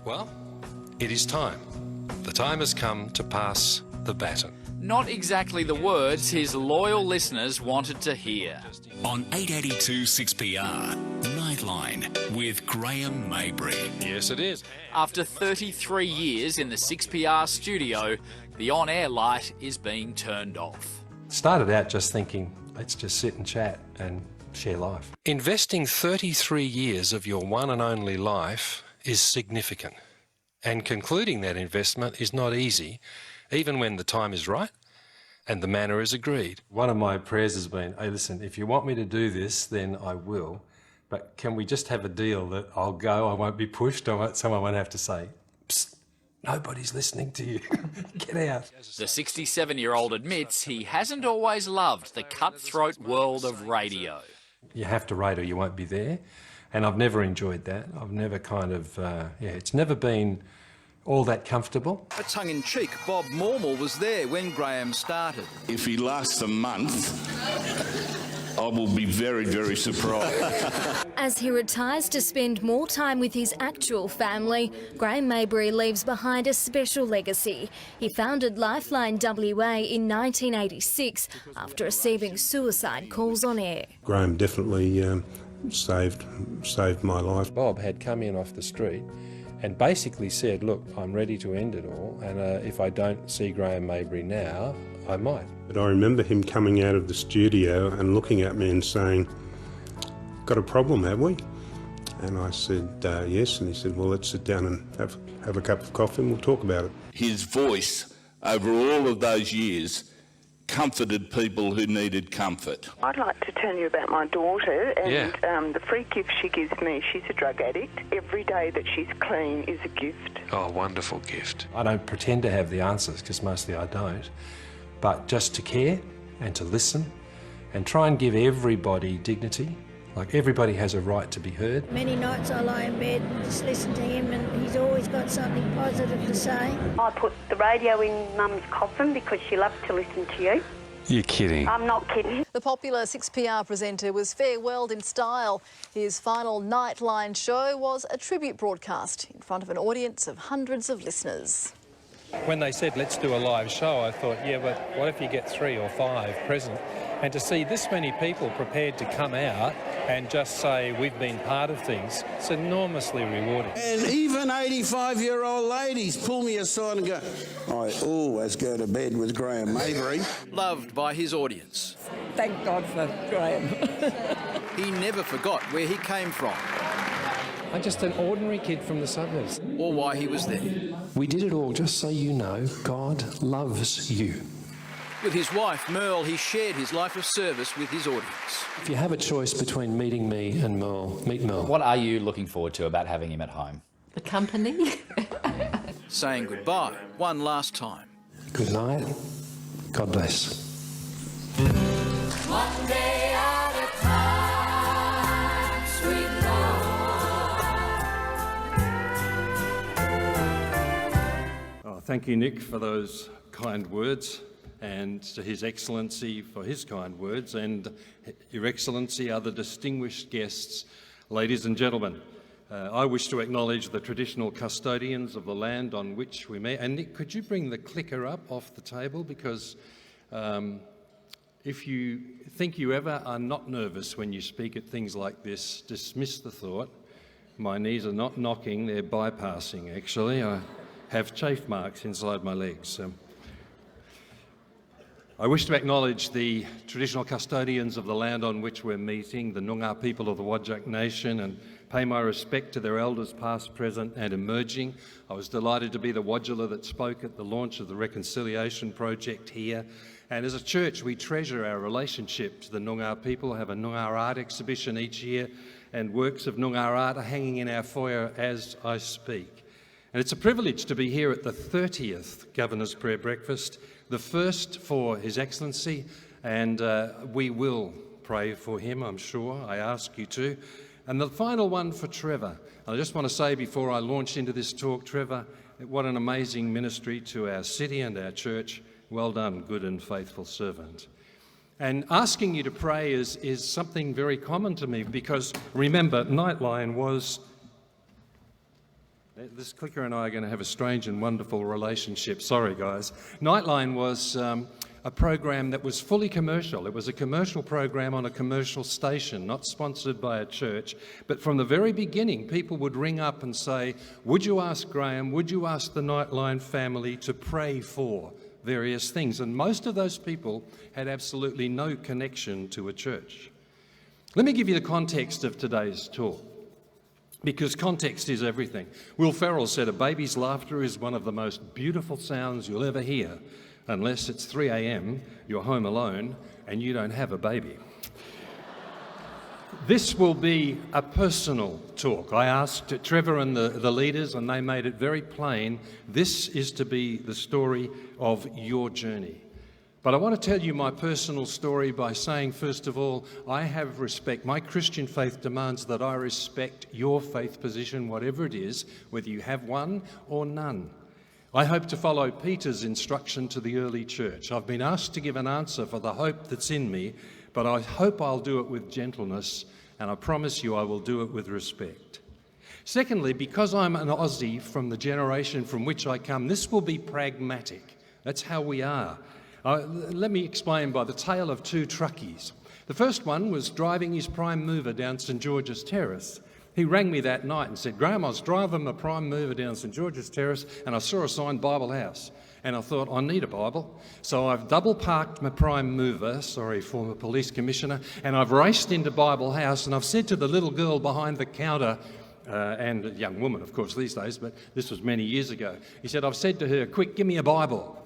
Well, it is time. The time has come to pass the baton. Not exactly the words his loyal listeners wanted to hear. On 882 6PR, Nightline with Graham Mabury. Yes, it is. After 33 years in the 6PR studio, the on-air light is being turned off. Started out just thinking, let's just sit and chat and share life. Investing 33 years of your one and only life is significant. And concluding that investment is not easy, even when the time is right and the manner is agreed. One of my prayers has been, hey, listen, if you want me to do this, then I will. But can we just have a deal that I'll go, I won't be pushed, someone won't have to say, psst, nobody's listening to you, get out. The 67-year-old admits he hasn't always loved the cutthroat world of radio. You have to rate or you won't be there. And I've never enjoyed that. I've never it's never been all that comfortable. A tongue-in-cheek, Bob Mormel was there when Graham started. If he lasts a month, I will be very, very surprised. As he retires to spend more time with his actual family, Graham Mabury leaves behind a special legacy. He founded Lifeline WA in 1986 after receiving suicide calls on air. Graham definitely saved my life. Bob had come in off the street and basically said, look, I'm ready to end it all, and if I don't see Graham Mabury now, I might. But I remember him coming out of the studio and looking at me and saying, got a problem, have we? And I said, yes, and he said, well, let's sit down and have a cup of coffee and we'll talk about it. His voice, over all of those years, comforted people who needed comfort. I'd like to tell you about my daughter and the free gift she gives me. She's a drug addict. Every day that she's clean is a gift. Oh, wonderful gift. I don't pretend to have the answers, because mostly I don't, but just to care and to listen and try and give everybody dignity. Like, everybody has a right to be heard. Many nights I lie in bed and just listen to him, and he's always got something positive to say. I put the radio in Mum's coffin because she loved to listen to you. You're kidding. I'm not kidding. The popular 6PR presenter was farewelled in style. His final Nightline show was a tribute broadcast in front of an audience of hundreds of listeners. When they said, let's do a live show, I thought, yeah, but what if you get 3 or 5 present? And to see this many people prepared to come out and just say, we've been part of things, it's enormously rewarding. And even 85-year-old ladies pull me aside and go, I always go to bed with Graham Mabury. Loved by his audience. Thank God for Graham. He never forgot where he came from. I'm just an ordinary kid from the suburbs. Or why he was there. We did it all just so you know, God loves you. With his wife, Merle, he shared his life of service with his audience. If you have a choice between meeting me and Merle, meet Merle. What are you looking forward to about having him at home? The company. Saying goodbye one last time. Good night. God bless. One day at a time, sweet Lord. Oh, thank you, Nick, for those kind words, and to His Excellency for his kind words, and Your Excellency, other distinguished guests, ladies and gentlemen. I wish to acknowledge the traditional custodians of the land on which we meet. And Nick, could you bring the clicker up off the table? Because if you think you ever are not nervous when you speak at things like this, dismiss the thought. My knees are not knocking, they're bypassing, actually. I have chafe marks inside my legs. I wish to acknowledge the traditional custodians of the land on which we're meeting, the Noongar people of the Whadjuk Nation, and pay my respect to their elders past, present and emerging. I was delighted to be the Wadjula that spoke at the launch of the Reconciliation Project here. And as a church, we treasure our relationship to the Noongar people, have a Noongar art exhibition each year, and works of Noongar art are hanging in our foyer as I speak. And it's a privilege to be here at the 30th Governor's Prayer Breakfast, the first for His Excellency, and we will pray for him, I'm sure. I ask you to. And the final one for Trevor. I just want to say before I launch into this talk, Trevor, what an amazing ministry to our city and our church. Well done, good and faithful servant. And asking you to pray is something very common to me, because remember, Nightline was This clicker and I are going to have a strange and wonderful relationship. Sorry, guys. Nightline was a program that was fully commercial. It was a commercial program on a commercial station, not sponsored by a church. But from the very beginning, people would ring up and say, would you ask Graham, would you ask the Nightline family to pray for various things? And most of those people had absolutely no connection to a church. Let me give you the context of today's talk, because context is everything. Will Ferrell said, a baby's laughter is one of the most beautiful sounds you'll ever hear, unless it's 3 a.m, you're home alone, and you don't have a baby. This will be a personal talk. I asked Trevor and the leaders, and they made it very plain. This is to be the story of your journey. But I want to tell you my personal story by saying, first of all, I have respect. My Christian faith demands that I respect your faith position, whatever it is, whether you have one or none. I hope to follow Peter's instruction to the early church. I've been asked to give an answer for the hope that's in me, but I hope I'll do it with gentleness, and I promise you I will do it with respect. Secondly, because I'm an Aussie from the generation from which I come, this will be pragmatic. That's how we are. Let me explain by the tale of two truckies. The first one was driving his prime mover down St George's Terrace. He rang me that night and said, Graham, I was driving my prime mover down St George's Terrace and I saw a sign, Bible House. And I thought, I need a Bible. So I've double parked my prime mover, sorry, former police commissioner, and I've raced into Bible House and I've said to the little girl behind the counter, and a young woman, of course, these days, but this was many years ago. He said, I've said to her, quick, give me a Bible.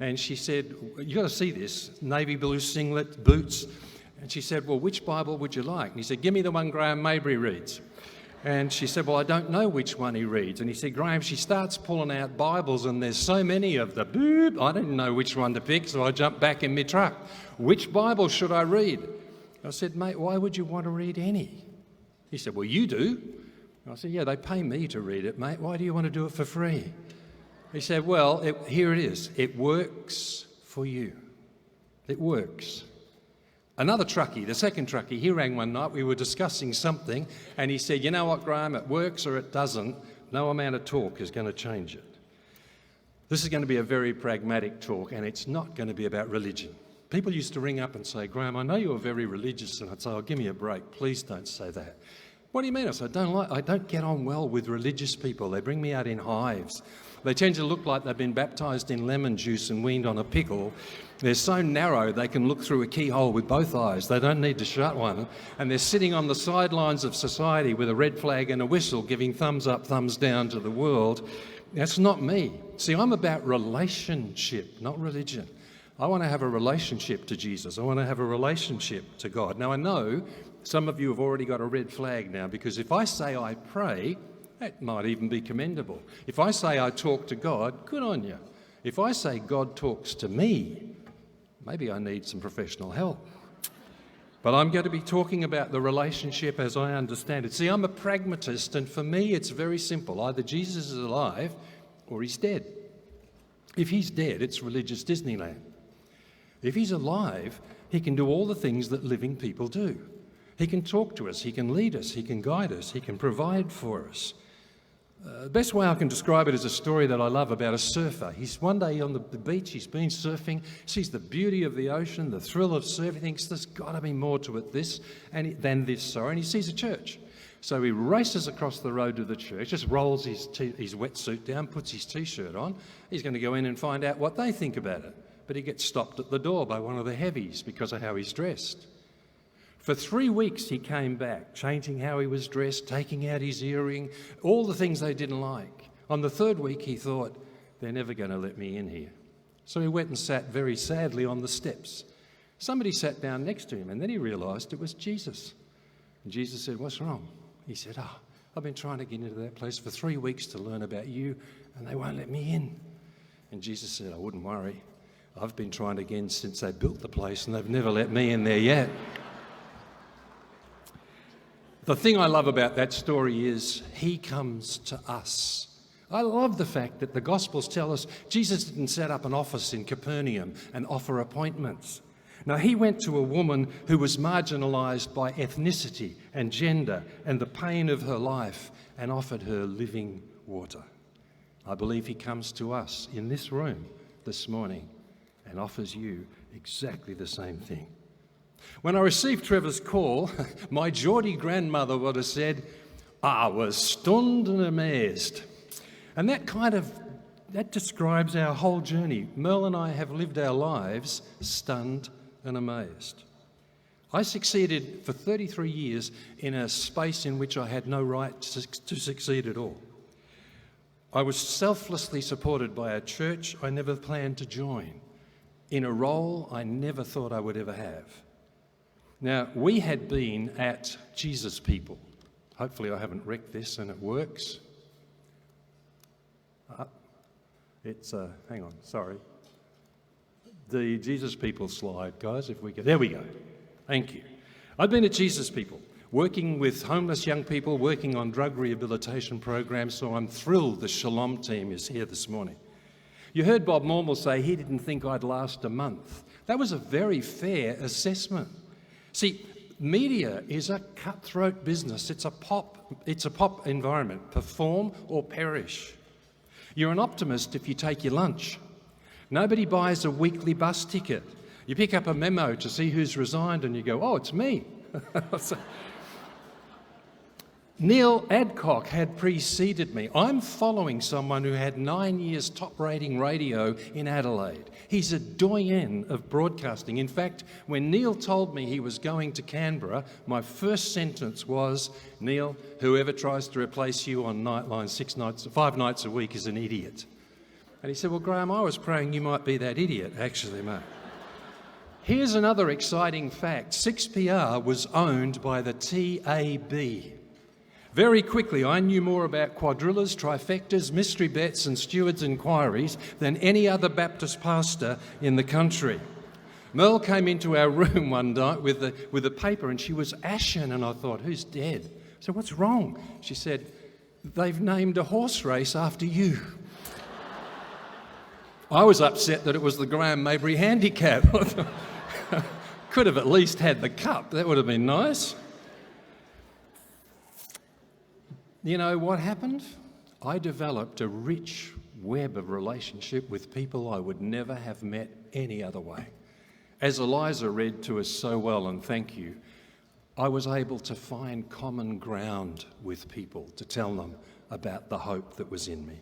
And she said, you got to see this, navy blue singlet, boots. And she said, well, which Bible would you like? And he said, give me the one Graham Mabury reads. And she said, well, I don't know which one he reads. And he said, Graham, she starts pulling out Bibles and there's so many of the boop. I didn't know which one to pick, so I jumped back in my truck. Which Bible should I read? I said, mate, why would you want to read any? He said, well, you do. I said, yeah, they pay me to read it, mate. Why do you want to do it for free? He said, well, here it is. It works for you. It works. Another truckie, the second truckie, he rang one night. We were discussing something and he said, you know what, Graham, it works or it doesn't. No amount of talk is going to change it. This is going to be a very pragmatic talk and it's not going to be about religion. People used to ring up and say, Graham, I know you're very religious. And I'd say, oh, give me a break. Please don't say that. What do you mean? I said, I don't get on well with religious people. They bring me out in hives. They tend to look like they've been baptised in lemon juice and weaned on a pickle. They're so narrow they can look through a keyhole with both eyes. They don't need to shut one. And they're sitting on the sidelines of society with a red flag and a whistle giving thumbs up, thumbs down to the world. That's not me. See, I'm about relationship, not religion. I want to have a relationship to Jesus. I want to have a relationship to God. Now, I know some of you have already got a red flag now, because if I say I pray, that might even be commendable. If I say I talk to God, good on you. If I say God talks to me, maybe I need some professional help. But I'm going to be talking about the relationship as I understand it. See, I'm a pragmatist, and for me it's very simple. Either Jesus is alive or he's dead. If he's dead, it's religious Disneyland. If he's alive, he can do all the things that living people do. He can talk to us, he can lead us, he can guide us, he can provide for us. The best way I can describe it is a story that I love about a surfer. He's one day on the beach, he's been surfing, sees the beauty of the ocean, the thrill of surfing, thinks there's got to be more to it than this, and he sees a church. So he races across the road to the church, just rolls his wetsuit down, puts his t-shirt on. He's going to go in and find out what they think about it. But he gets stopped at the door by one of the heavies because of how he's dressed. For 3 weeks he came back, changing how he was dressed, taking out his earring, all the things they didn't like. On the third week he thought, they're never going to let me in here. So he went and sat very sadly on the steps. Somebody sat down next to him and then he realised it was Jesus. And Jesus said, what's wrong? He said, I've been trying to get into that place for 3 weeks to learn about you and they won't let me in. And Jesus said, I wouldn't worry. I've been trying again since they built the place and they've never let me in there yet. The thing I love about that story is he comes to us. I love the fact that the Gospels tell us Jesus didn't set up an office in Capernaum and offer appointments. Now, he went to a woman who was marginalised by ethnicity and gender and the pain of her life and offered her living water. I believe he comes to us in this room this morning and offers you exactly the same thing. When I received Trevor's call, my Geordie grandmother would have said, I was stunned and amazed. And that describes our whole journey. Merle and I have lived our lives stunned and amazed. I succeeded for 33 years in a space in which I had no right to succeed at all. I was selflessly supported by a church I never planned to join, in a role I never thought I would ever have. Now, we had been at Jesus People. Hopefully I haven't wrecked this and it works. Hang on, sorry. The Jesus People slide, guys, if we could. There we go. Thank you. I've been at Jesus People, working with homeless young people, working on drug rehabilitation programs, so I'm thrilled the Shalom team is here this morning. You heard Bob Mormel say he didn't think I'd last a month. That was a very fair assessment. See, media is a cutthroat business. It's a pop environment. Perform or perish. You're an optimist if you take your lunch. Nobody buys a weekly bus ticket. You pick up a memo to see who's resigned and you go, oh, it's me. Neil Adcock had preceded me. I'm following someone who had 9 years top-rating radio in Adelaide. He's a doyen of broadcasting. In fact, when Neil told me he was going to Canberra, my first sentence was, Neil, whoever tries to replace you on Nightline 5 nights a week is an idiot. And he said, well, Graham, I was praying you might be that idiot, actually, mate. Here's another exciting fact. 6PR was owned by the TAB. Very quickly, I knew more about quadrillas, trifectas, mystery bets and stewards' inquiries than any other Baptist pastor in the country. Merle came into our room one night with a paper and she was ashen, and I thought, who's dead? I said, what's wrong? She said, they've named a horse race after you. I was upset that it was the Graham Mabury Handicap. Could have at least had the cup. That would have been nice. You know what happened? I developed a rich web of relationship with people I would never have met any other way. As Eliza read to us so well, and thank you, I was able to find common ground with people to tell them about the hope that was in me.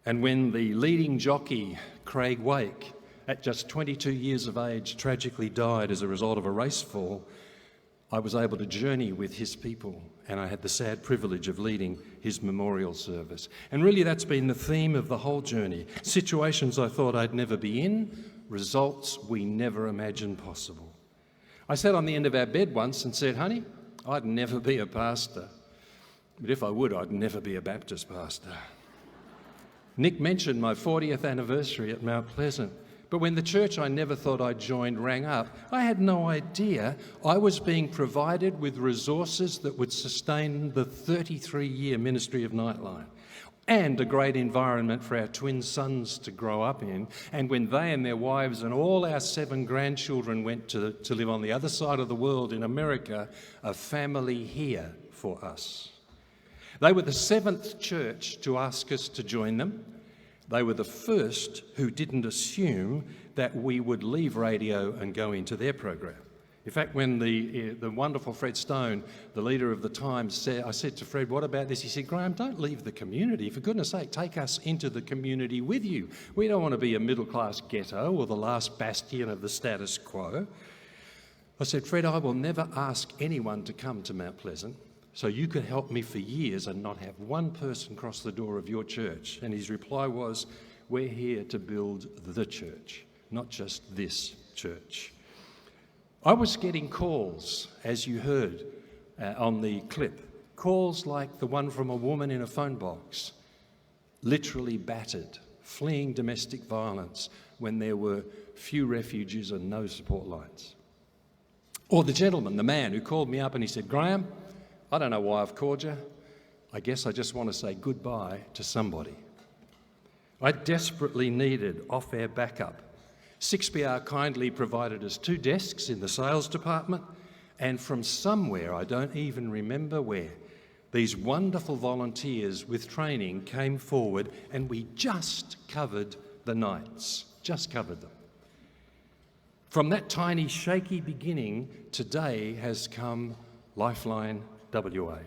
And when the leading jockey, Craig Wake, at just 22 years of age, tragically died as a result of a race fall, I was able to journey with his people, and I had the sad privilege of leading his memorial service. And really that's been the theme of the whole journey. Situations I thought I'd never be in, results we never imagined possible. I sat on the end of our bed once and said, honey, I'd never be a pastor. But if I would, I'd never be a Baptist pastor. Nick mentioned my 40th anniversary at Mount Pleasant. But when the church I never thought I'd joined rang up, I had no idea I was being provided with resources that would sustain the 33-year ministry of Nightline, and a great environment for our twin sons to grow up in. And when they and their wives and all our 7 grandchildren went to live on the other side of the world in America, a family here for us. They were the 7th church to ask us to join them. They were the first who didn't assume that we would leave radio and go into their program. In fact, when the wonderful Fred Stone, the leader of the Times, said, I said to Fred, what about this? He said, Graham, don't leave the community. For goodness sake, take us into the community with you. We don't want to be a middle-class ghetto or the last bastion of the status quo. I said, Fred, I will never ask anyone to come to Mount Pleasant, so you could help me for years and not have one person cross the door of your church. And his reply was, we're here to build the church, not just this church. I was getting calls, as you heard on the clip, calls like the one from a woman in a phone box, literally battered, fleeing domestic violence when there were few refuges and no support lines. Or the gentleman, the man who called me up and he said, Graham, I don't know why I've called you. I guess I just want to say goodbye to somebody. I desperately needed off-air backup. 6PR kindly provided us 2 desks in the sales department, and from somewhere, I don't even remember where, These wonderful volunteers with training came forward and we just covered the nights, just covered them. From that tiny, shaky beginning, today has come Lifeline WA.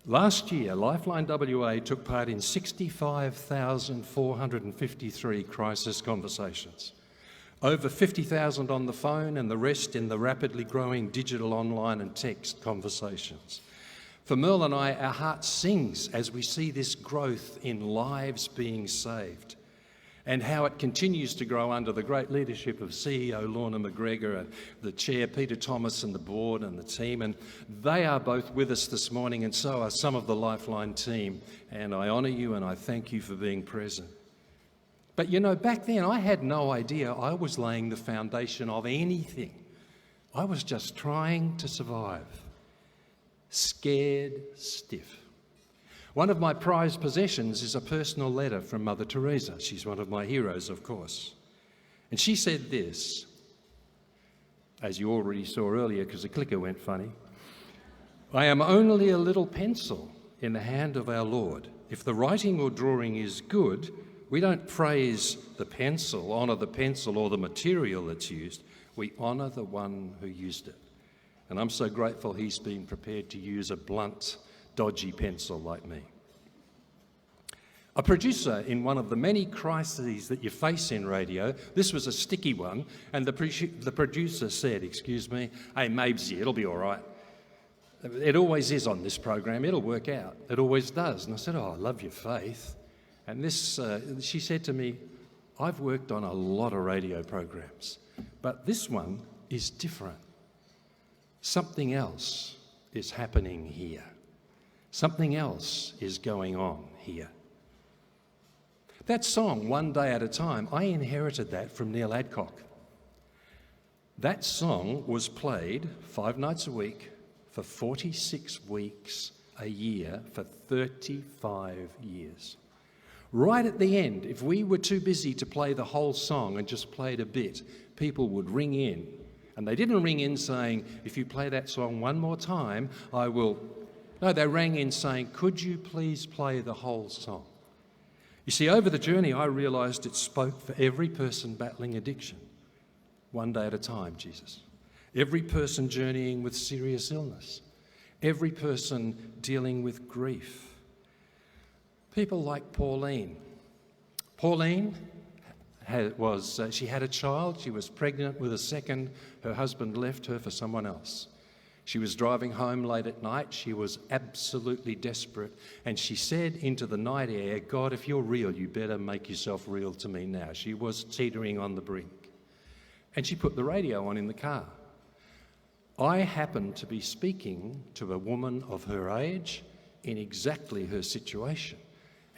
Last year, Lifeline WA took part in 65,453 crisis conversations. Over 50,000 on the phone and the rest in the rapidly growing digital, online and text conversations. For Merle and I, our heart sings as we see this growth in lives being saved and how it continues to grow under the great leadership of CEO Lorna McGregor and the Chair Peter Thomas and the board and the team. And they are both with us this morning, and so are some of the Lifeline team. And I honour you and I thank you for being present. But you know, back then I had no idea I was laying the foundation of anything. I was just trying to survive. Scared stiff. One of my prized possessions is a personal letter from Mother Teresa. She's one of my heroes, of course. And she said this, as you already saw earlier because the clicker went funny. I am only a little pencil in the hand of our Lord. If the writing or drawing is good, we don't praise the pencil, honour the pencil or the material that's used. We honour the one who used it. And I'm so grateful he's been prepared to use a blunt, dodgy pencil like me. A producer in one of the many crises that you face in radio, this was a sticky one, and the producer said, excuse me, hey Mabesy, it'll be all right. It always is on this program, it'll work out. It always does. And I said, oh, I love your faith. And this, she said to me, I've worked on a lot of radio programs, but this one is different. Something else is happening here. Something else is going on here. That song, One Day at a Time, I inherited that from Neil Adcock. That song was played 5 nights a week for 46 weeks a year for 35 years. Right at the end, if we were too busy to play the whole song and just played a bit, people would ring in. And they didn't ring in saying, if you play that song one more time, I will... No, they rang in saying, could you please play the whole song? You see, over the journey, I realised it spoke for every person battling addiction. One day at a time, Jesus. Every person journeying with serious illness. Every person dealing with grief. People like Pauline. Pauline she had a child, she was pregnant with a second, her husband left her for someone else. She was driving home late at night, she was absolutely desperate, and she said into the night air, God, if you're real, you better make yourself real to me now. She was teetering on the brink. And she put the radio on in the car. I happened to be speaking to a woman of her age in exactly her situation.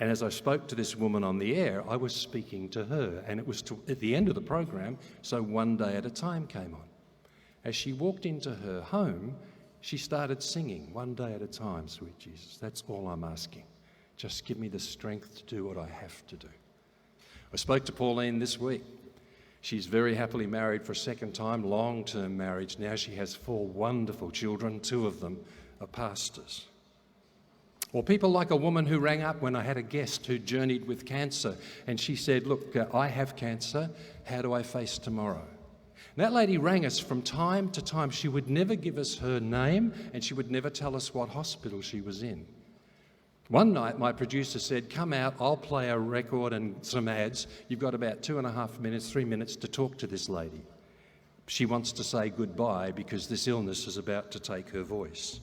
And as I spoke to this woman on the air, I was speaking to her, and it was at the end of the program, so One Day at a Time came on. As she walked into her home, she started singing, One Day at a Time, sweet Jesus. That's all I'm asking. Just give me the strength to do what I have to do. I spoke to Pauline this week. She's very happily married for a second time, long-term marriage. Now she has 4 wonderful children, 2 of them are pastors. Or people like a woman who rang up when I had a guest who journeyed with cancer, and she said, look, I have cancer, how do I face tomorrow? And that lady rang us from time to time. She would never give us her name, and she would never tell us what hospital she was in. One night, my producer said, come out, I'll play a record and some ads. You've got about 2.5 minutes, 3 minutes to talk to this lady. She wants to say goodbye because this illness is about to take her voice.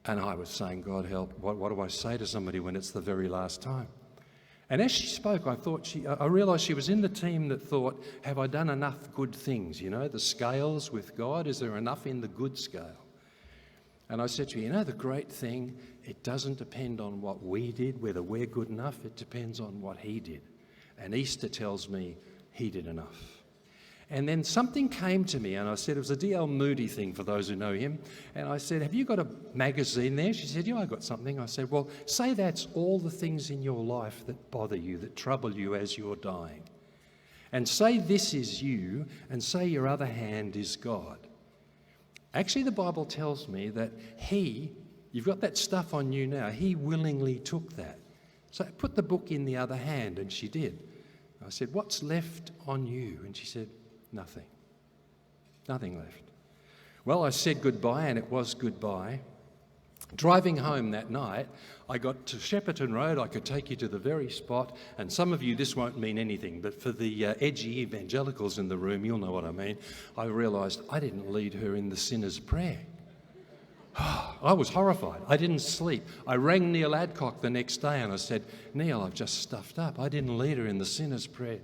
And I was saying, God help, what do I say to somebody when it's the very last time? And as she spoke, I realised she was in the team that thought, have I done enough good things? You know, the scales with God, is there enough in the good scale? And I said to her, you know, the great thing, it doesn't depend on what we did, whether we're good enough, it depends on what he did. And Easter tells me he did enough. And then something came to me, and I said, it was a D.L. Moody thing for those who know him. And I said, have you got a magazine there? She said, yeah, I got something. I said, well, say that's all the things in your life that bother you, that trouble you as you're dying. And say this is you, and say your other hand is God. Actually, the Bible tells me that you've got that stuff on you now, he willingly took that. So put the book in the other hand, and she did. I said, what's left on you? And she said, nothing. Nothing left. Well, I said goodbye, and it was goodbye. Driving home that night, I got to Shepperton Road. I could take you to the very spot, and some of you, this won't mean anything, but for the edgy evangelicals in the room, you'll know what I mean. I realised I didn't lead her in the sinner's prayer. I was horrified. I didn't sleep. I rang Neil Adcock the next day and I said, Neil, I've just stuffed up. I didn't lead her in the sinner's prayer.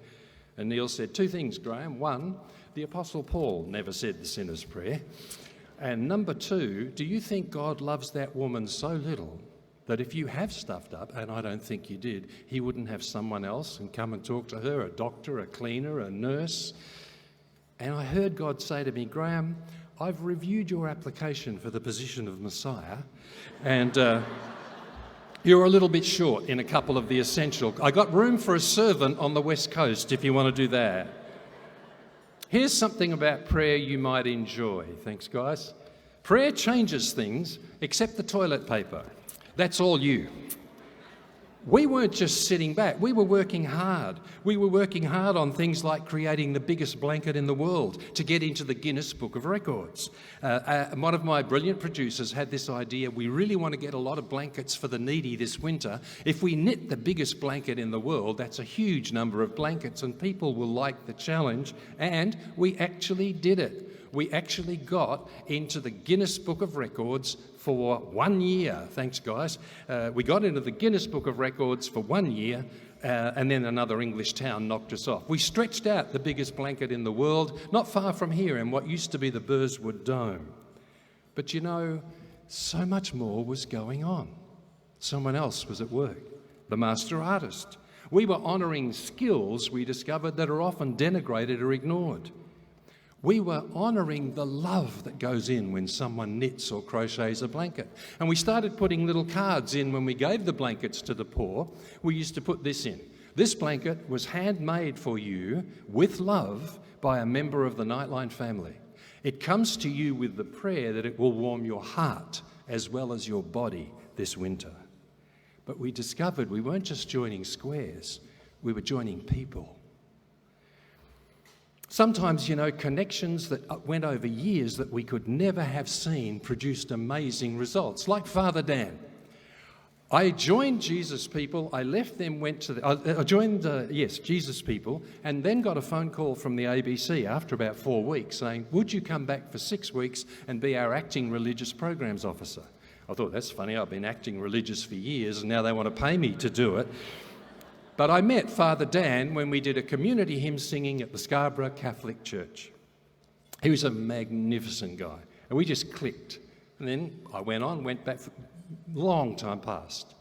And Neil said 2 things, Graham. 1, the Apostle Paul never said the sinner's prayer. And number 2, do you think God loves that woman so little that if you have stuffed up, and I don't think you did, he wouldn't have someone else and come and talk to her, a doctor, a cleaner, a nurse? And I heard God say to me, Graham, I've reviewed your application for the position of Messiah, and you're a little bit short in a couple of the essential. I got room for a servant on the West Coast if you want to do that. Here's something about prayer you might enjoy. Thanks, guys. Prayer changes things, except the toilet paper. That's all you. We weren't just sitting back, we were working hard. We were working hard on things like creating the biggest blanket in the world to get into the Guinness Book of Records. One of my brilliant producers had this idea, we really want to get a lot of blankets for the needy this winter. If we knit the biggest blanket in the world, that's a huge number of blankets and people will like the challenge, and we actually did it. We actually got into the Guinness Book of Records for 1 year. Thanks, guys. We got into the Guinness Book of Records for 1 year, and then another English town knocked us off. We stretched out the biggest blanket in the world, not far from here in what used to be the Burswood Dome. But you know, so much more was going on. Someone else was at work, the master artist. We were honouring skills we discovered that are often denigrated or ignored. We were honouring the love that goes in when someone knits or crochets a blanket. And we started putting little cards in when we gave the blankets to the poor. We used to put this in. This blanket was handmade for you with love by a member of the Nightline family. It comes to you with the prayer that it will warm your heart as well as your body this winter. But we discovered we weren't just joining squares, we were joining people. Sometimes, you know, connections that went over years that we could never have seen produced amazing results, like Father Dan. I joined Jesus People, I left them, went to I joined, Jesus People, and then got a phone call from the ABC after about 4 weeks saying, would you come back for 6 weeks and be our acting religious programs officer? I thought, that's funny, I've been acting religious for years and now they want to pay me to do it. But I met Father Dan when we did a community hymn singing at the Scarborough Catholic Church. He was a magnificent guy, and we just clicked. And then I went back for a long time past.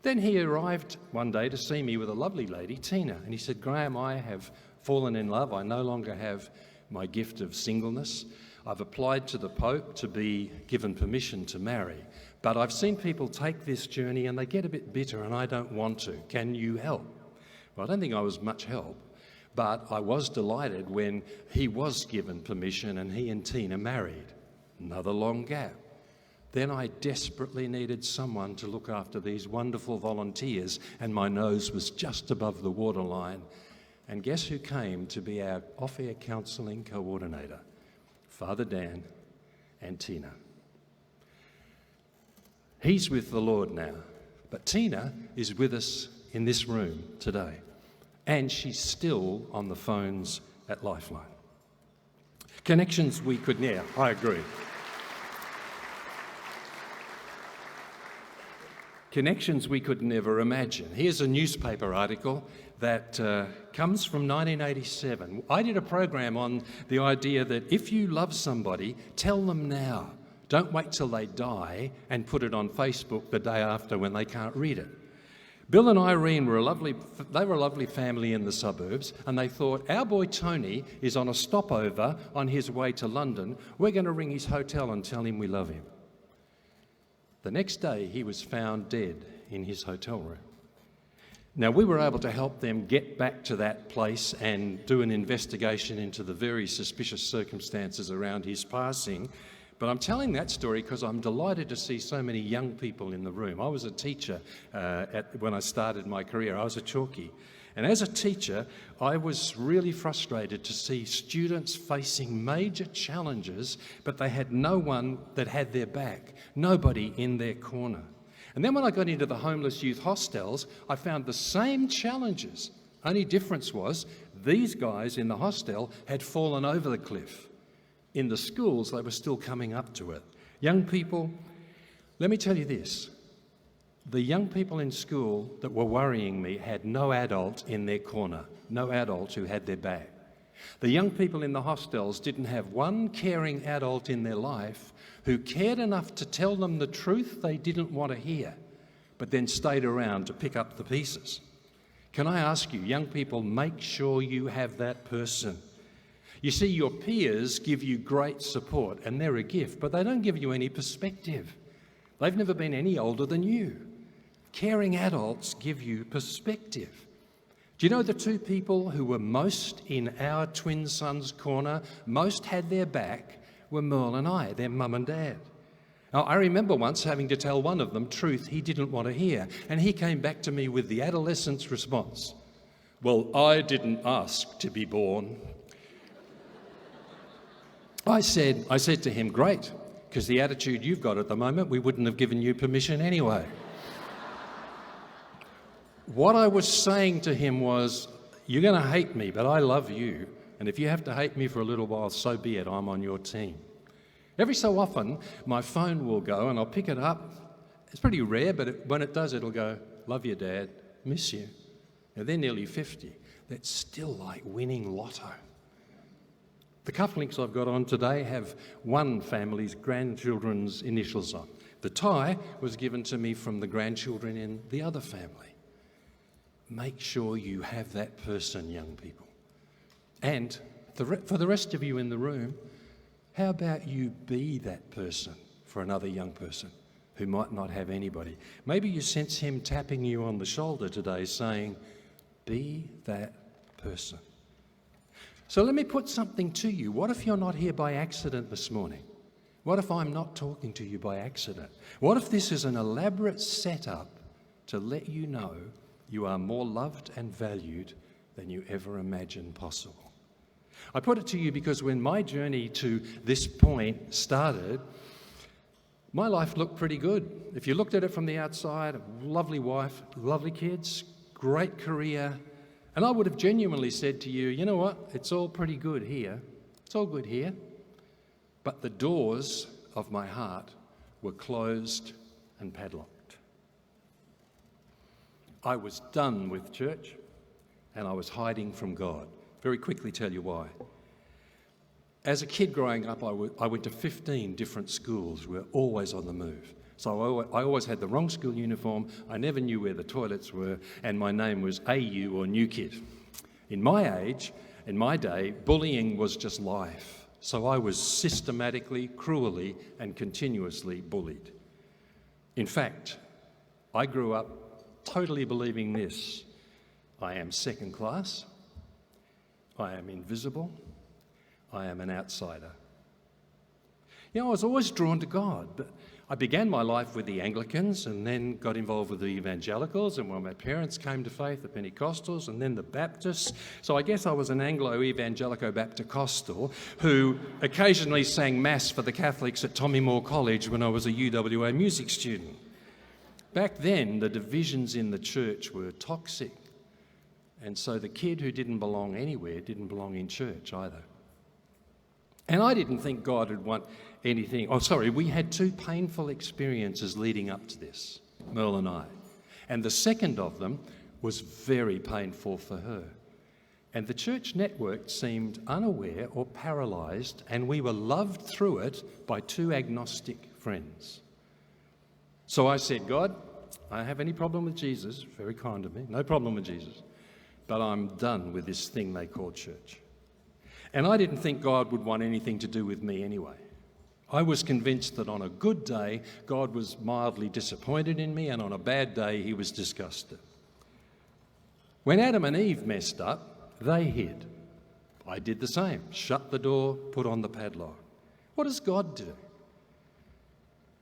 Then he arrived one day to see me with a lovely lady, Tina, and he said, Graham, I have fallen in love. I no longer have my gift of singleness. I've applied to the Pope to be given permission to marry. But I've seen people take this journey and they get a bit bitter and I don't want to. Can you help? Well, I don't think I was much help, but I was delighted when he was given permission and he and Tina married. Another long gap. Then I desperately needed someone to look after these wonderful volunteers and my nose was just above the waterline. And guess who came to be our off-air counselling coordinator? Father Dan and Tina. He's with the Lord now, but Tina is with us in this room today, and she's still on the phones at Lifeline. Connections we could, yeah, I agree. Connections we could never imagine. Here's a newspaper article that comes from 1987. I did a program on the idea that if you love somebody, tell them now. Don't wait till they die and put it on Facebook the day after when they can't read it. Bill and Irene were a lovely family in the suburbs, and they thought, our boy Tony is on a stopover on his way to London. We're going to ring his hotel and tell him we love him. The next day, he was found dead in his hotel room. Now, we were able to help them get back to that place and do an investigation into the very suspicious circumstances around his passing, But I'm telling that story because I'm delighted to see so many young people in the room. I was a teacher when I started my career. I was a chalky. And as a teacher, I was really frustrated to see students facing major challenges, but they had no one that had their back, nobody in their corner. And then when I got into the homeless youth hostels, I found the same challenges. Only difference was these guys in the hostel had fallen over the cliff. In the schools, they were still coming up to it. Young people, let me tell you this. The young people in school that were worrying me had no adult in their corner, no adult who had their back. The young people in the hostels didn't have one caring adult in their life who cared enough to tell them the truth they didn't want to hear, but then stayed around to pick up the pieces. Can I ask you, young people, make sure you have that person. You see, your peers give you great support, and they're a gift, but they don't give you any perspective. They've never been any older than you. Caring adults give you perspective. Do you know the two people who were most in our twin son's corner, most had their back, were Merle and I, their mum and dad. Now, I remember once having to tell one of them truth he didn't want to hear, and he came back to me with the adolescent's response. Well, I didn't ask to be born. I said to him, great, because the attitude you've got at the moment, we wouldn't have given you permission anyway. What I was saying to him was, you're going to hate me, but I love you. And if you have to hate me for a little while, so be it, I'm on your team. Every so often, my phone will go and I'll pick it up. It's pretty rare, but when it does, it'll go, love you, Dad, miss you. Now, they're nearly 50. That's still like winning lotto. The cufflinks I've got on today have one family's grandchildren's initials on. The tie was given to me from the grandchildren in the other family. Make sure you have that person, young people. And for the rest of you in the room, how about you be that person for another young person who might not have anybody? Maybe you sense him tapping you on the shoulder today saying, be that person. So let me put something to you. What if you're not here by accident this morning? What if I'm not talking to you by accident? What if this is an elaborate setup to let you know you are more loved and valued than you ever imagined possible? I put it to you because when my journey to this point started, my life looked pretty good. If you looked at it from the outside, a lovely wife, lovely kids, great career, and I would have genuinely said to you, you know what, it's all pretty good here. It's all good here. But the doors of my heart were closed and padlocked. I was done with church and I was hiding from God. Very quickly tell you why. As a kid growing up, I went to 15 different schools. We were always on the move. So I always had the wrong school uniform, I never knew where the toilets were, and my name was AU or New Kid. In my age, in my day, bullying was just life. So I was systematically, cruelly, and continuously bullied. In fact, I grew up totally believing this. I am second class, I am invisible, I am an outsider. You know, I was always drawn to God, but I began my life with the Anglicans and then got involved with the Evangelicals, and when my parents came to faith, the Pentecostals, and then the Baptists. So I guess I was an Anglo-Evangelico-Baptist-Costal who occasionally sang Mass for the Catholics at Tommymore College when I was a UWA music student. Back then, the divisions in the church were toxic, and so the kid who didn't belong anywhere didn't belong in church either. And I didn't think God would want anything. We had two painful experiences leading up to this, Merle and I. And the second of them was very painful for her. And the church network seemed unaware or paralysed, and we were loved through it by two agnostic friends. So I said, God, I don't have any problem with Jesus, very kind of me, no problem with Jesus, but I'm done with this thing they call church. And I didn't think God would want anything to do with me anyway. I was convinced that on a good day, God was mildly disappointed in me, and on a bad day, he was disgusted. When Adam and Eve messed up, they hid. I did the same. Shut the door, put on the padlock. What does God do?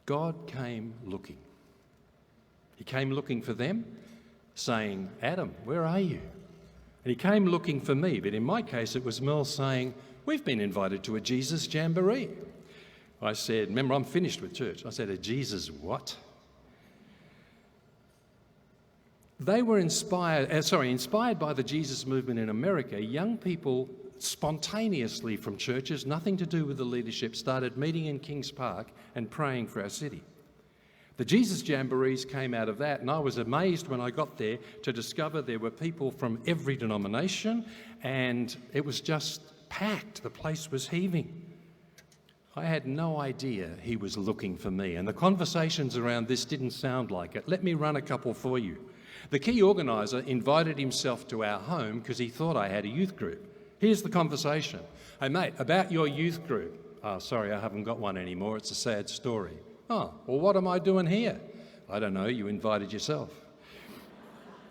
God came looking. He came looking for them, saying, Adam, where are you? And he came looking for me, but in my case it was Merle saying, we've been invited to a Jesus jamboree. I said, remember, I'm finished with church. I said, a Jesus what? They were inspired by the Jesus movement in America. Young people spontaneously from churches, nothing to do with the leadership, started meeting in Kings Park and praying for our city. The Jesus Jamborees came out of that, and I was amazed when I got there to discover there were people from every denomination, and it was just packed. The place was heaving. I had no idea he was looking for me, and the conversations around this didn't sound like it. Let me run a couple for you. The key organiser invited himself to our home because he thought I had a youth group. Here's the conversation. Hey mate, about your youth group. Oh, sorry, I haven't got one anymore. It's a sad story. Oh, well, what am I doing here? I don't know, you invited yourself.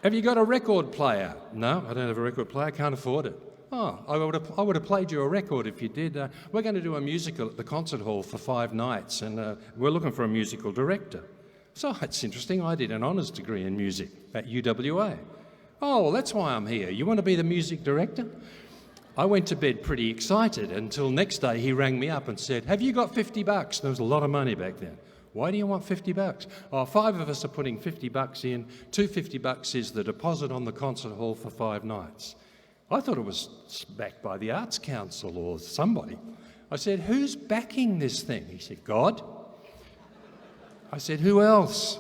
Have you got a record player? No, I don't have a record player, I can't afford it. Oh, I would have played you a record if you did. We're going to do a musical at the concert hall for 5 nights, and we're looking for a musical director. So it's interesting, I did an honours degree in music at UWA. Oh, well, that's why I'm here. You want to be the music director? I went to bed pretty excited until next day he rang me up and said, have you got $50? There was a lot of money back then. Why do you want $50? Oh, 5 of us are putting $50 in. $250 is the deposit on the concert hall for 5 nights. I thought it was backed by the Arts Council or somebody. I said, who's backing this thing? He said, God. I said, who else?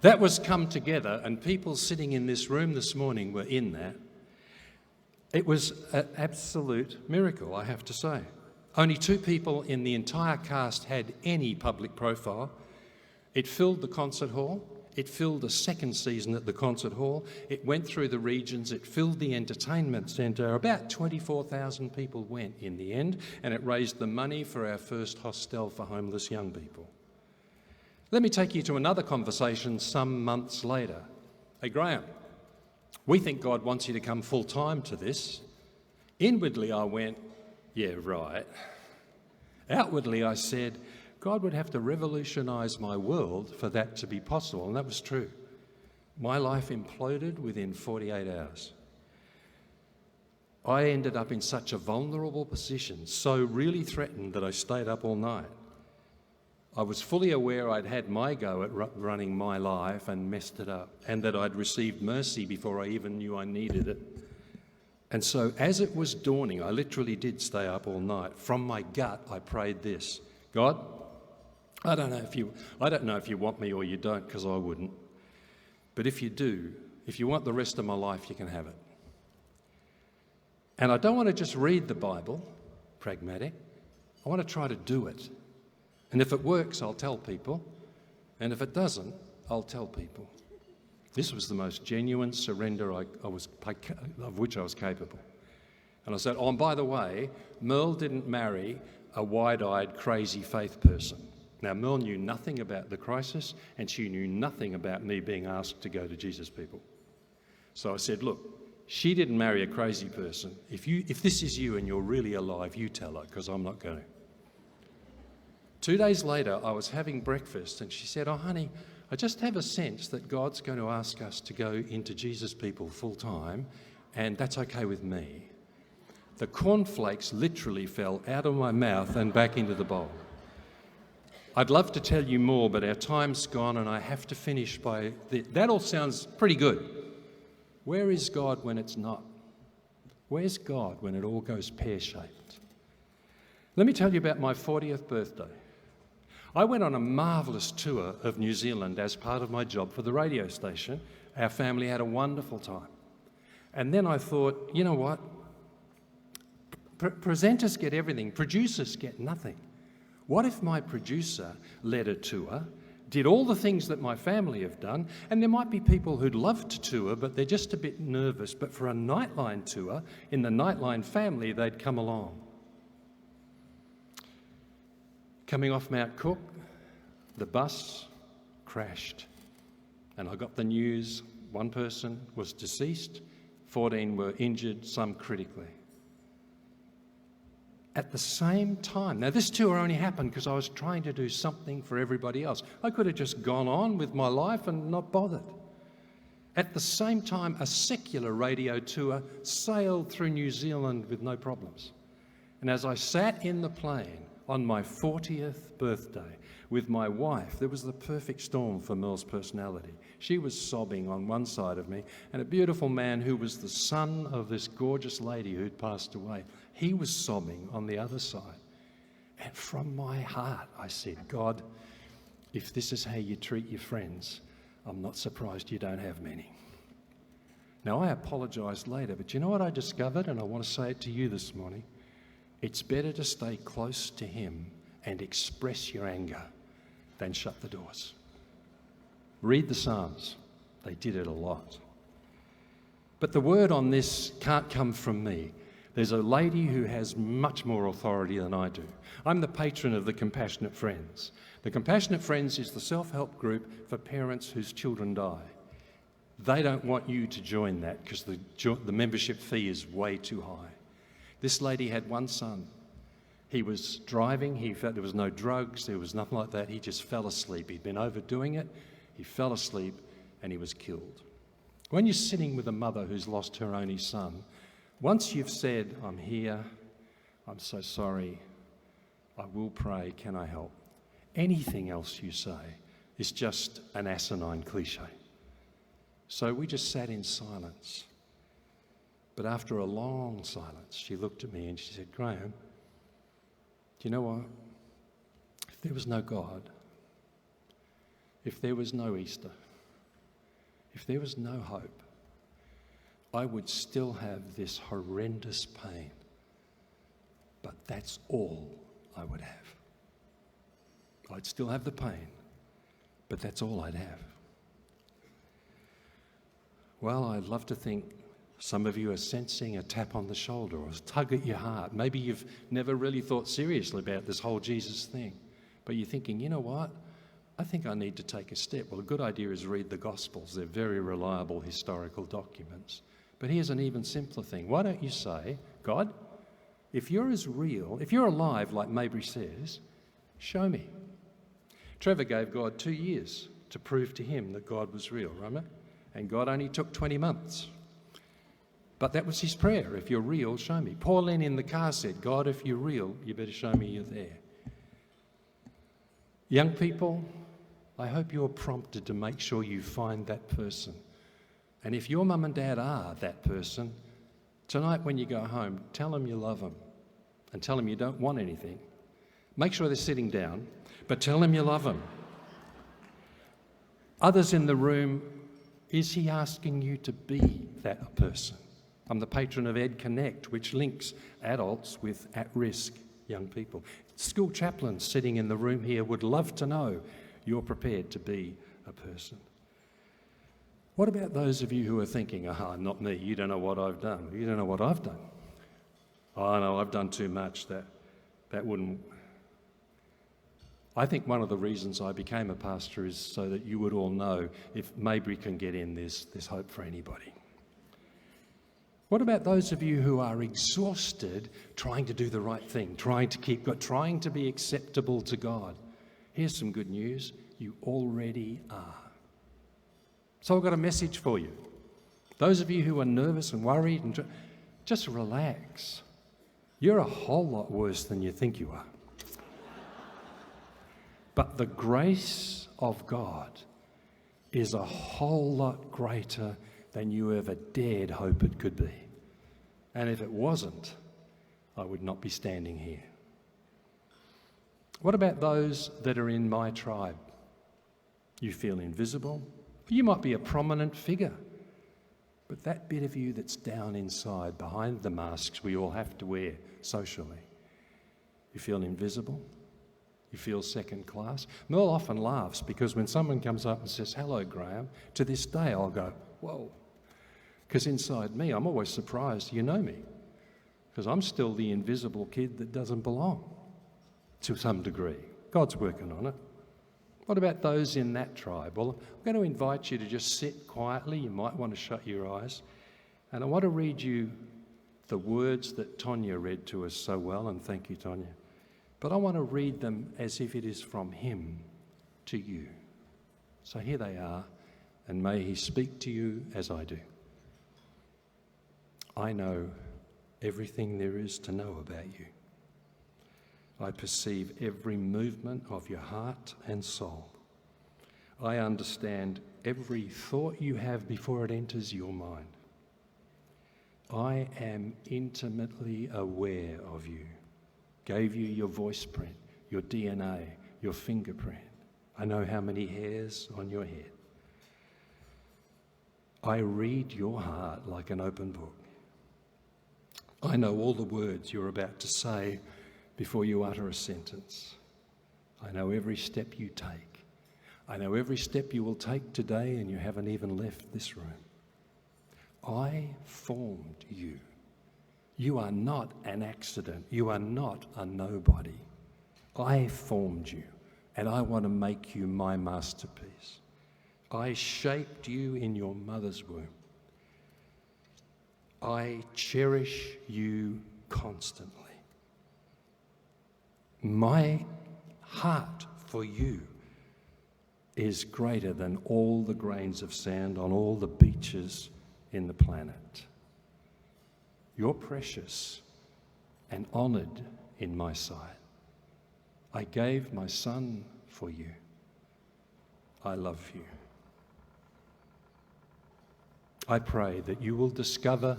That was come together, and people sitting in this room this morning were in that. It was an absolute miracle, I have to say. Only 2 people in the entire cast had any public profile. It filled the concert hall. It filled a second season at the concert hall. It went through the regions. It filled the entertainment centre. About 24,000 people went in the end, and it raised the money for our first hostel for homeless young people. Let me take you to another conversation some months later. Hey, Graham, we think God wants you to come full-time to this. Inwardly, I went, yeah, right. Outwardly, I said, God would have to revolutionise my world for that to be possible, and that was true. My life imploded within 48 hours. I ended up in such a vulnerable position, so really threatened that I stayed up all night. I was fully aware I'd had my go at running my life and messed it up, and that I'd received mercy before I even knew I needed it. And so as it was dawning, I literally did stay up all night. From my gut, I prayed this: God, I don't know if you want me or you don't, because I wouldn't. But if you do, if you want the rest of my life, you can have it. And I don't want to just read the Bible, pragmatic. I want to try to do it. And if it works, I'll tell people. And if it doesn't, I'll tell people. This was the most genuine surrender of which I was capable. And I said, oh, and by the way, Merle didn't marry a wide-eyed, crazy faith person. Now, Merle knew nothing about the crisis, and she knew nothing about me being asked to go to Jesus People. So I said, look, she didn't marry a crazy person. If this is you and you're really alive, you tell her, because I'm not going. 2 days later, I was having breakfast, and she said, oh, honey, I just have a sense that God's going to ask us to go into Jesus People full-time, and that's okay with me. The cornflakes literally fell out of my mouth and back into the bowl. I'd love to tell you more, but our time's gone, and I have to finish by... That all sounds pretty good. Where is God when it's not? Where's God when it all goes pear-shaped? Let me tell you about my 40th birthday. I went on a marvellous tour of New Zealand as part of my job for the radio station. Our family had a wonderful time. And then I thought, you know what? Presenters get everything. Producers get nothing. What if my producer led a tour, did all the things that my family have done, and there might be people who'd love to tour, but they're just a bit nervous. But for a Nightline tour, in the Nightline family, they'd come along. Coming off Mount Cook, the bus crashed, and I got the news 1 person was deceased, 14 were injured, some critically. at the same time, now this tour only happened because I was trying to do something for everybody else. I could have just gone on with my life and not bothered. At the same time, a secular radio tour sailed through New Zealand with no problems. And as I sat in the plane on my 40th birthday with my wife, there was the perfect storm for Merle's personality. She was sobbing on one side of me, and a beautiful man who was the son of this gorgeous lady who'd passed away, he was sobbing on the other side. And from my heart, I said, God, if this is how you treat your friends, I'm not surprised you don't have many. Now, I apologised later, but you know what I discovered, and I want to say it to you this morning? It's better to stay close to him and express your anger than shut the doors. Read the Psalms. They did it a lot. But the word on this can't come from me. There's a lady who has much more authority than I do. I'm the patron of the Compassionate Friends. The Compassionate Friends is the self-help group for parents whose children die. They don't want you to join that because the membership fee is way too high. This lady had one son. He was driving, he felt there was no drugs, there was nothing like that. He just fell asleep. He'd been overdoing it. He fell asleep and he was killed. When you're sitting with a mother who's lost her only son, once you've said, I'm here, I'm so sorry, I will pray, can I help? Anything else you say is just an asinine cliche. So we just sat in silence. But after a long silence, she looked at me and she said, Graham, do you know what? If there was no God, if there was no Easter, if there was no hope, I would still have this horrendous pain. But that's all I would have. I'd still have the pain, but that's all I'd have. Well, I'd love to think some of you are sensing a tap on the shoulder or a tug at your heart. Maybe you've never really thought seriously about this whole Jesus thing, but you're thinking, you know what? I think I need to take a step. Well, a good idea is read the Gospels. They're very reliable historical documents. But here's an even simpler thing. Why don't you say, God, if you're as real, if you're alive like Mabury says, show me. Trevor gave God 2 years to prove to him that God was real, remember? And God only took 20 months. But that was his prayer. If you're real, show me. Pauline in the car said, God, if you're real, you better show me you're there. Young people, I hope you're prompted to make sure you find that person. And if your mum and dad are that person, tonight when you go home, tell them you love them and tell them you don't want anything. Make sure they're sitting down, but tell them you love them. Others in the room, is he asking you to be that person? I'm the patron of Ed Connect, which links adults with at-risk young people. School chaplains sitting in the room here would love to know you're prepared to be a person. What about those of you who are thinking, not me, you don't know what I've done. You don't know what I've done. Oh, no, I've done too much. That wouldn't... I think one of the reasons I became a pastor is so that you would all know if Mabury can get in, there's hope for anybody. What about those of you who are exhausted trying to do the right thing, trying to keep God, trying to be acceptable to God? Here's some good news. You already are. So I've got a message for you. Those of you who are nervous and worried, just relax. You're a whole lot worse than you think you are. But the grace of God is a whole lot greater than you ever dared hope it could be. And if it wasn't, I would not be standing here. What about those that are in my tribe? You feel invisible. You might be a prominent figure, but that bit of you that's down inside, behind the masks we all have to wear socially, you feel invisible. You feel second class. Merle often laughs because when someone comes up and says, hello, Graham, to this day I'll go, whoa. Because inside me, I'm always surprised you know me. Because I'm still the invisible kid that doesn't belong to some degree. God's working on it. What about those in that tribe? Well, I'm going to invite you to just sit quietly. You might want to shut your eyes. And I want to read you the words that Tonya read to us so well, and thank you, Tonya. But I want to read them as if it is from him to you. So here they are, and may he speak to you as I do. I know everything there is to know about you. I perceive every movement of your heart and soul. I understand every thought you have before it enters your mind. I am intimately aware of you. Gave you your voice print, your DNA, your fingerprint. I know how many hairs on your head. I read your heart like an open book. I know all the words you're about to say before you utter a sentence. I know every step you take. I know every step you will take today, and you haven't even left this room. I formed you. You are not an accident. You are not a nobody. I formed you, and I want to make you my masterpiece. I shaped you in your mother's womb. I cherish you constantly. My heart for you is greater than all the grains of sand on all the beaches in the planet. You're precious and honoured in my sight. I gave my son for you. I love you. I pray that you will discover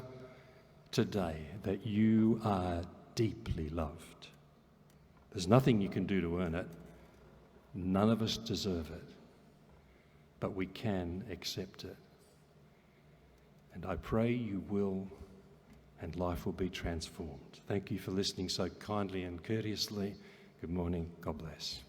today that you are deeply loved. There's nothing you can do to earn it. None of us deserve it, but we can accept it. And I pray you will, and life will be transformed. Thank you for listening so kindly and courteously. Good morning. God bless.